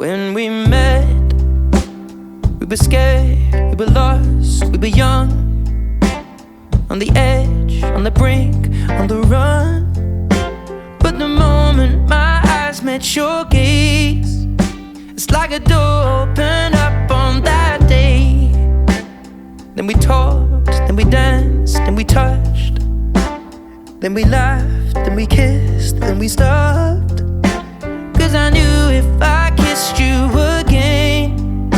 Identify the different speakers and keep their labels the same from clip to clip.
Speaker 1: When we met, we were scared, we were lost, we were young, on the edge, on the brink, on the run. But the moment my eyes met your gaze, it's like a door opened up on that day. Then we talked, then we danced, then we touched, then we laughed, then we kissed, then we stopped. 'Cause I knew if I kissed you again,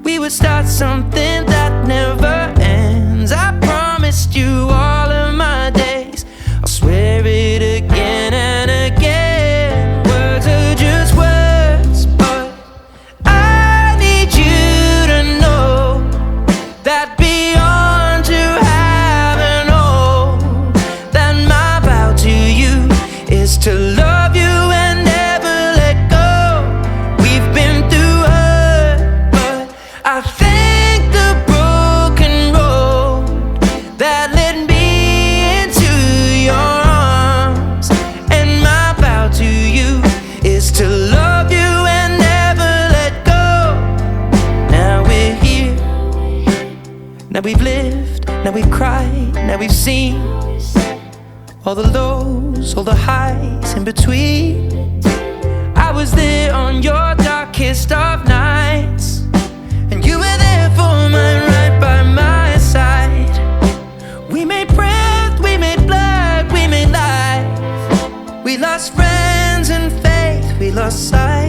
Speaker 1: we would start something that never ends. I promised you all of my days, I'll swear it again and again. Words are just words, but I need you to know that beyond you having all, that my vow to you is to love you and never let go. We've been through hurt, but I thank the broken road that led me into your arms. And my vow to you is to love you and never let go. Now we're here, now we've lived, now we've cried, now we've seen all the lows, all the highs in between. I was there on your darkest of nights, and you were there for mine, right by my side. We made breath, we made blood, we made life. We lost friends and faith, we lost sight.